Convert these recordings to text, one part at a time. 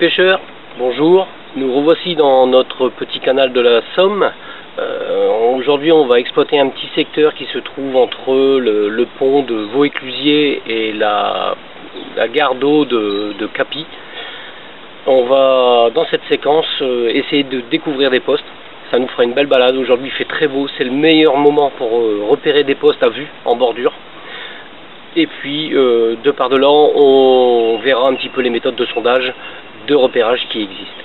pêcheurs, bonjour, nous revoici dans notre petit canal de la Somme. Aujourd'hui on va exploiter un petit secteur qui se trouve entre le pont de Vaux-Éclusier et la gare d'eau de Capy. On va dans cette séquence essayer de découvrir des postes, ça nous fera une belle balade. Aujourd'hui il fait très beau, c'est le meilleur moment pour repérer des postes à vue en bordure. Et puis de par de là on verra un petit peu les méthodes de sondage, de repérage qui existent.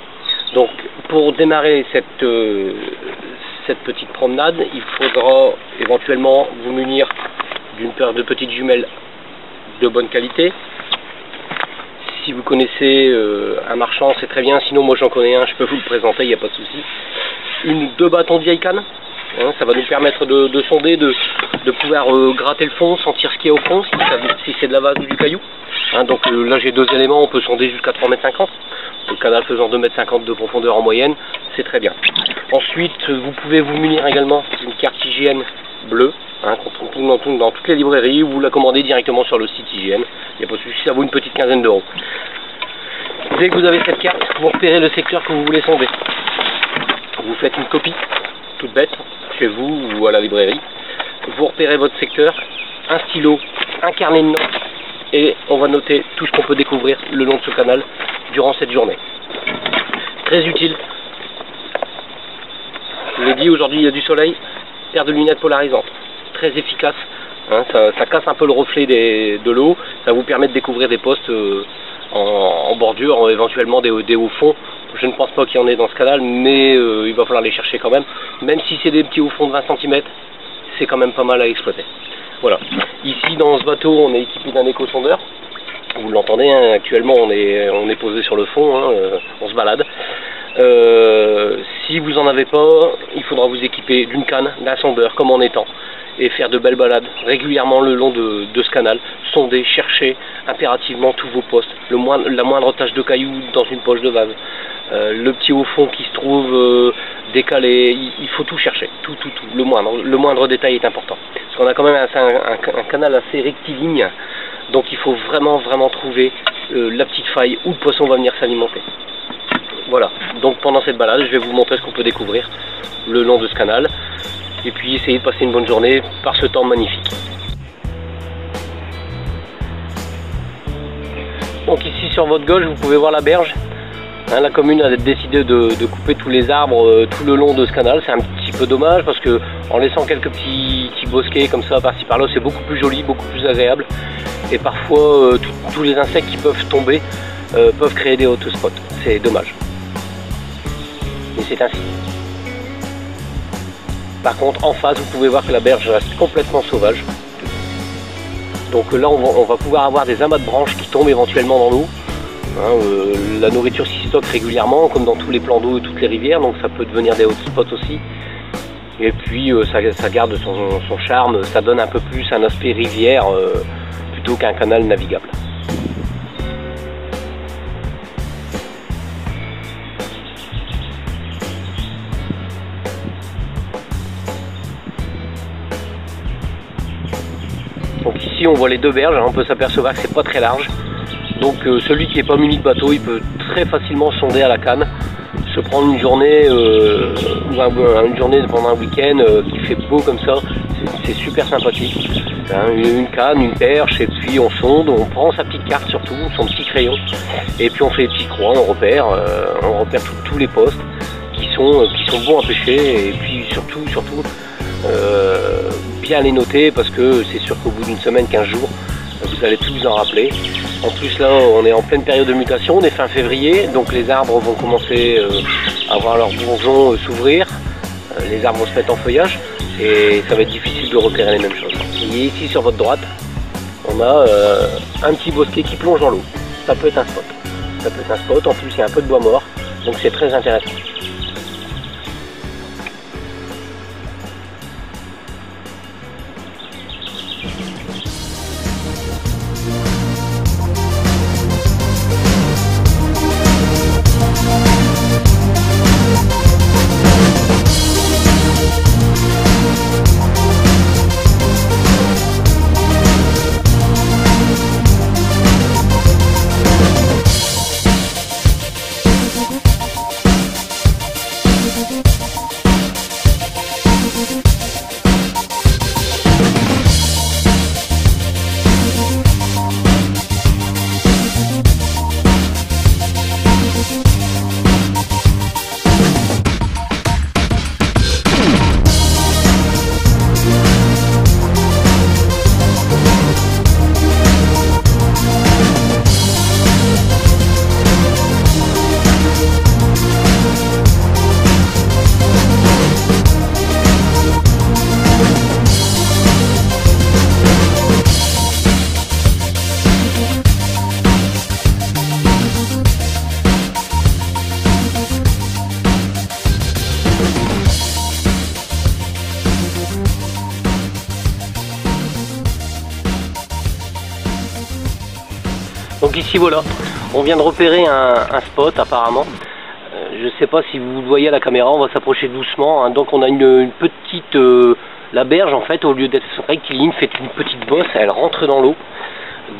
Donc pour démarrer cette petite promenade, il faudra éventuellement vous munir d'une paire de petites jumelles de bonne qualité. Si vous connaissez un marchand, c'est très bien, sinon moi j'en connais un, je peux vous le présenter, il n'y a pas de souci. Une ou deux bâtons de vieille canne, hein, ça va nous permettre de sonder, de pouvoir gratter le fond, sentir ce qu'il y a au fond, si c'est de la vase ou du caillou. Hein, donc là j'ai deux éléments, on peut sonder jusqu'à 3,50 m, le canal faisant 2,50 m de profondeur en moyenne, c'est très bien. Ensuite vous pouvez vous munir également d'une carte IGN bleue, hein, qu'on trouve dans toutes les librairies, ou vous la commandez directement sur le site IGN, il n'y a pas de souci, ça vaut une petite quinzaine d'euros. Dès que vous avez cette carte, vous repérez le secteur que vous voulez sonder. Vous faites une copie, toute bête, chez vous ou à la librairie. Vous repérez votre secteur, un stylo, un carnet de notes, et on va noter tout ce qu'on peut découvrir le long de ce canal durant cette journée. Très utile. Je vous l'ai dit, aujourd'hui il y a du soleil, paire de lunettes polarisantes, très efficace. Hein, ça casse un peu le reflet de l'eau, ça vous permet de découvrir des postes en bordure, éventuellement des hauts fonds. Je ne pense pas qu'il y en ait dans ce canal, mais il va falloir les chercher quand même. Même si c'est des petits hauts fonds de 20 cm, c'est quand même pas mal à exploiter. Voilà. Ici dans ce bateau, on est équipé d'un éco-sondeur. Vous l'entendez, hein, actuellement on est posé sur le fond, hein, on se balade. Si vous n'en avez pas, il faudra vous équiper d'une canne, d'un sondeur comme en étang, et faire de belles balades régulièrement le long de ce canal, sonder, chercher impérativement tous vos postes, la moindre tache de caillou dans une poche de vase, le petit haut fond qui se trouve décalé, il faut tout chercher, tout, le moindre détail est important. Parce qu'on a quand même un canal assez rectiligne, donc il faut vraiment trouver la petite faille où le poisson va venir s'alimenter. Voilà, donc pendant cette balade, je vais vous montrer ce qu'on peut découvrir le long de ce canal, et puis essayer de passer une bonne journée par ce temps magnifique. Donc ici sur votre gauche, vous pouvez voir la berge. Hein, la commune a décidé de couper tous les arbres tout le long de ce canal. C'est un petit peu dommage parce que en laissant quelques petits bosquets comme ça par-ci par-là, c'est beaucoup plus joli, beaucoup plus agréable. Et parfois, tous les insectes qui peuvent tomber peuvent créer des hotspots. C'est dommage. Mais c'est ainsi. Par contre, en face, vous pouvez voir que la berge reste complètement sauvage. Donc là, on va pouvoir avoir des amas de branches qui tombent éventuellement dans l'eau. Hein, la nourriture s'y stocke régulièrement, comme dans tous les plans d'eau et toutes les rivières, donc ça peut devenir des hotspots aussi. Et puis ça garde son charme, ça donne un peu plus un aspect rivière plutôt qu'un canal navigable. Donc ici on voit les deux berges, hein, on peut s'apercevoir que c'est pas très large. Donc celui qui n'est pas muni de bateau, il peut très facilement sonder à la canne, se prendre une journée pendant un week-end qui fait beau comme ça, c'est super sympathique. Hein, une canne, une perche, et puis on sonde, on prend sa petite carte surtout, son petit crayon, et puis on fait des petites croix, on repère tous les postes qui sont bons à pêcher, et puis surtout bien les noter parce que c'est sûr qu'au bout d'une semaine, 15 jours, vous allez tous vous en rappeler. En plus là on est en pleine période de mutation, on est fin février, donc les arbres vont commencer à avoir leurs bourgeons s'ouvrir, les arbres vont se mettre en feuillage et ça va être difficile de repérer les mêmes choses. Et ici sur votre droite, on a un petit bosquet qui plonge dans l'eau, ça peut être un spot. Ça peut être un spot, en plus il y a un peu de bois mort, donc c'est très intéressant. ici voilà, on vient de repérer un spot apparemment. Je ne sais pas si vous le voyez à la caméra, on va s'approcher doucement. Hein. Donc on a une petite... la berge en fait, au lieu d'être rectiligne, fait une petite bosse, elle rentre dans l'eau.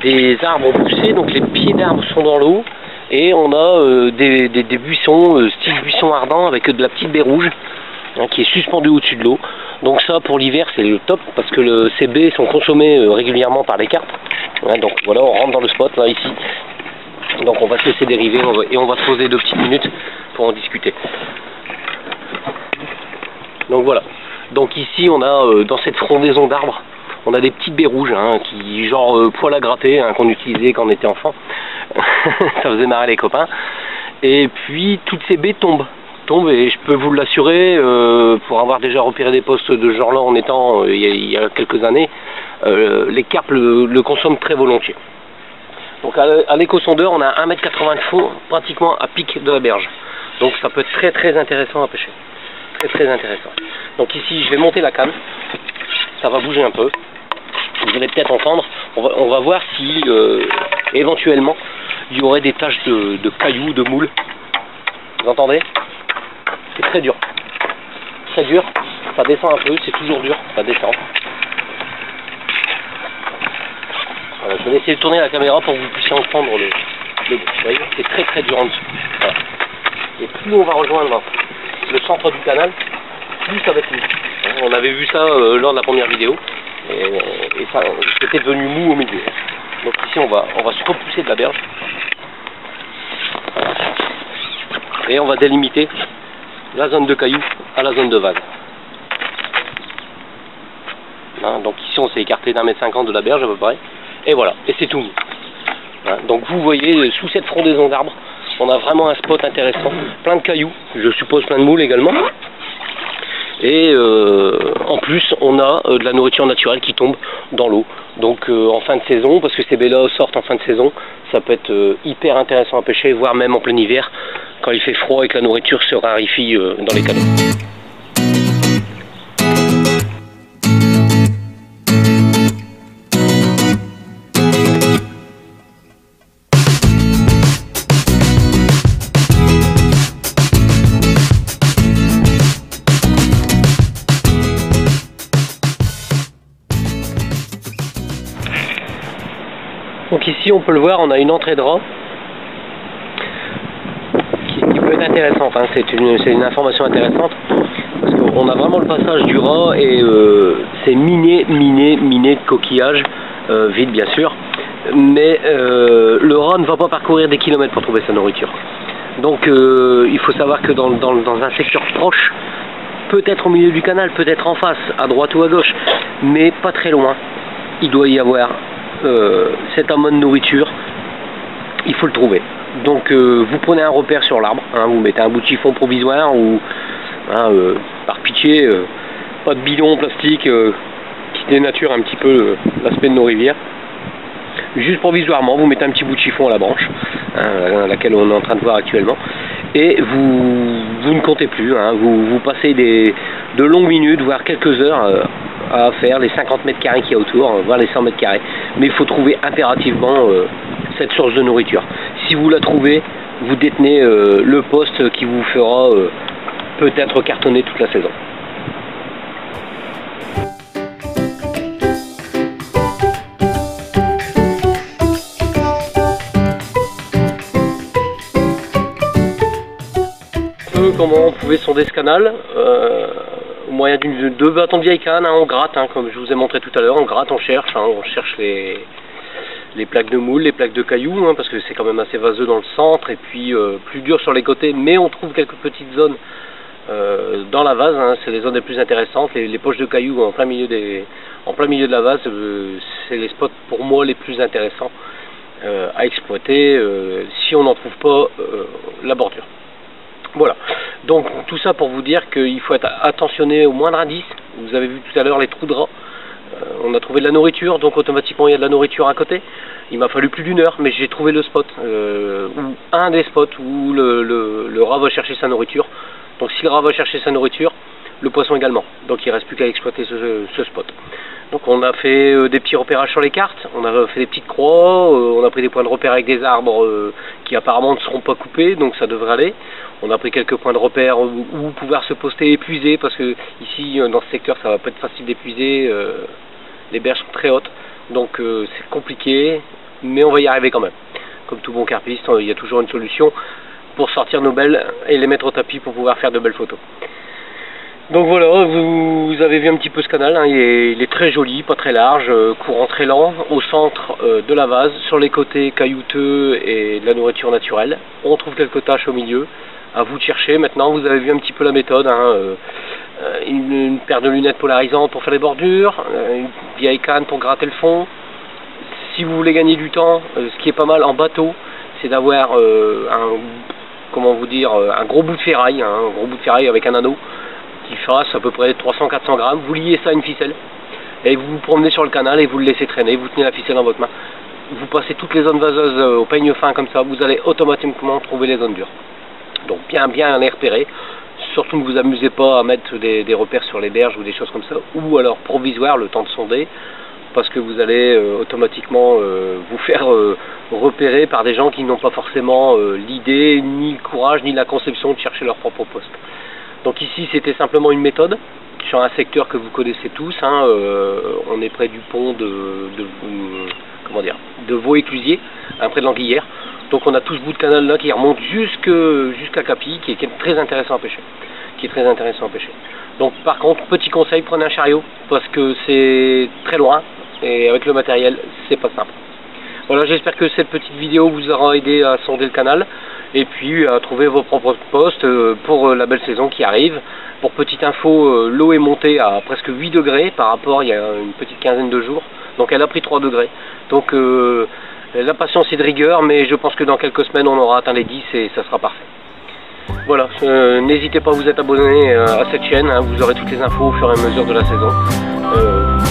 Des arbres ont poussé, donc les pieds d'arbres sont dans l'eau. Et on a des buissons, style buisson ardent, avec de la petite baie rouge, hein, qui est suspendue au-dessus de l'eau. Donc ça, pour l'hiver, c'est le top, parce que ces baies sont consommées régulièrement par les carpes. Hein, donc voilà, on rentre dans le spot, là, ici. Donc on va se laisser dériver, et on va se poser 2 petites minutes pour en discuter. Donc voilà. Donc ici, on a, dans cette frondaison d'arbres, on a des petites baies rouges, hein, qui genre poil à gratter, hein, qu'on utilisait quand on était enfant. Ça faisait marrer les copains. Et puis toutes ces baies tombent et je peux vous l'assurer, pour avoir déjà repéré des postes de ce genre là en étant il y a quelques années, les carpes le consomment très volontiers. Donc à l'éco-sondeur, on a 1,80 m de fond pratiquement à pic de la berge. Donc ça peut être très intéressant à pêcher. Très intéressant. Donc ici je vais monter la canne, ça va bouger un peu. Vous allez peut-être entendre, on va voir si éventuellement il y aurait des taches de cailloux, de moules. Vous entendez? C'est très dur. Très dur, ça descend un peu, c'est toujours dur, ça descend. Voilà, je vais essayer de tourner la caméra pour que vous puissiez entendre le bruit. Vous voyez, c'est très dur en dessous. Voilà. Et plus on va rejoindre le centre du canal, plus ça va être mou. On avait vu ça lors de la première vidéo. Et ça, c'était devenu mou au milieu. Donc ici on va se repousser de la berge. Voilà. Et on va délimiter la zone de cailloux à la zone de vague. Hein, donc ici on s'est écarté d'1,50 m de la berge à peu près. Et voilà, et c'est tout mou. Hein, donc vous voyez, sous cette frondaison d'arbres, on a vraiment un spot intéressant. Plein de cailloux, je suppose plein de moules également. Et en plus, on a de la nourriture naturelle qui tombe dans l'eau. Donc en fin de saison, parce que ces baies-là sortent en fin de saison, ça peut être hyper intéressant à pêcher, voire même en plein hiver, quand il fait froid et que la nourriture se raréfie dans les canaux. Donc ici on peut le voir, on a une entrée de rat qui peut être intéressante, hein. C'est une information intéressante parce qu'on a vraiment le passage du rat et c'est miné de coquillages, vide bien sûr, mais le rat ne va pas parcourir des kilomètres pour trouver sa nourriture. Donc il faut savoir que dans un secteur proche, peut-être au milieu du canal, peut-être en face, à droite ou à gauche, mais pas très loin, il doit y avoir cet amas de nourriture, il faut le trouver. Donc vous prenez un repère sur l'arbre, hein, vous mettez un bout de chiffon provisoire ou hein, par pitié, pas de bidon plastique qui dénature un petit peu l'aspect de nos rivières. Juste provisoirement, vous mettez un petit bout de chiffon à la branche, hein, laquelle on est en train de voir actuellement, et vous ne comptez plus, hein, vous passez de longues minutes, voire quelques heures à faire les 50 mètres carrés qu'il y a autour, voire les 100 mètres carrés. Mais il faut trouver impérativement cette source de nourriture. Si vous la trouvez, vous détenez le poste qui vous fera peut-être cartonner toute la saison. Comment on pouvait sonder ce canal au moyen de 2 bâtons de vieille canne, hein, on gratte, hein, comme je vous ai montré tout à l'heure, on gratte, on cherche les plaques de moules, les plaques de cailloux, hein, parce que c'est quand même assez vaseux dans le centre et puis plus dur sur les côtés, mais on trouve quelques petites zones dans la vase, hein, c'est les zones les plus intéressantes, les poches de cailloux en plein milieu de la vase, c'est les spots pour moi les plus intéressants à exploiter si on n'en trouve pas la bordure. Voilà, donc tout ça pour vous dire qu'il faut être attentionné au moindre indice. Vous avez vu tout à l'heure les trous de rat, on a trouvé de la nourriture, donc automatiquement il y a de la nourriture à côté. Il m'a fallu plus d'1 heure, mais j'ai trouvé le spot, ou un des spots où le rat va chercher sa nourriture. Donc si le rat va chercher sa nourriture, le poisson également. Donc il ne reste plus qu'à exploiter ce spot. Donc on a fait des petits repérages sur les cartes, on a fait des petites croix, on a pris des points de repère avec des arbres qui apparemment ne seront pas coupés, donc ça devrait aller. On a pris quelques points de repère où pouvoir se poster épuisé, parce que ici dans ce secteur ça va pas être facile d'épuiser, les berges sont très hautes, donc c'est compliqué, mais on va y arriver quand même. Comme tout bon carpiste, il y a toujours une solution pour sortir nos belles et les mettre au tapis pour pouvoir faire de belles photos. Donc voilà, vous avez vu un petit peu ce canal, hein, il est très joli, pas très large, courant très lent, au centre de la vase, sur les côtés caillouteux et de la nourriture naturelle. On trouve quelques taches au milieu, à vous de chercher. Maintenant vous avez vu un petit peu la méthode, hein, une paire de lunettes polarisantes pour faire les bordures, une vieille canne pour gratter le fond. Si vous voulez gagner du temps, ce qui est pas mal en bateau, c'est d'avoir un gros bout de ferraille, hein, un gros bout de ferraille avec un anneau, qui fasse à peu près 300-400 grammes, vous liez ça à une ficelle, et vous vous promenez sur le canal et vous le laissez traîner, vous tenez la ficelle dans votre main, vous passez toutes les zones vaseuses au peigne fin comme ça, vous allez automatiquement trouver les zones dures. Donc bien les repérer, surtout ne vous amusez pas à mettre des repères sur les berges ou des choses comme ça, ou alors provisoire le temps de sonder, parce que vous allez automatiquement vous faire repérer par des gens qui n'ont pas forcément l'idée, ni le courage, ni la conception de chercher leur propre poste. Donc ici c'était simplement une méthode sur un secteur que vous connaissez tous, hein, on est près du pont de Vaux-Éclusier, hein, près de l'Anguillère. Donc on a tout ce bout de canal là qui remonte jusqu'à Capy, qui est très intéressant à pêcher. Donc par contre, petit conseil, prenez un chariot, parce que c'est très loin, et avec le matériel, c'est pas simple. Voilà, j'espère que cette petite vidéo vous aura aidé à sonder le canal, et puis à trouver vos propres postes pour la belle saison qui arrive. Pour petite info, l'eau est montée à presque 8 degrés par rapport il y a une petite quinzaine de jours, donc elle a pris 3 degrés. Donc la patience est de rigueur, mais je pense que dans quelques semaines on aura atteint les 10 et ça sera parfait. Voilà, n'hésitez pas à vous être abonné à cette chaîne, hein, vous aurez toutes les infos au fur et à mesure de la saison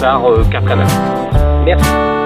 par Cap Canal. Merci.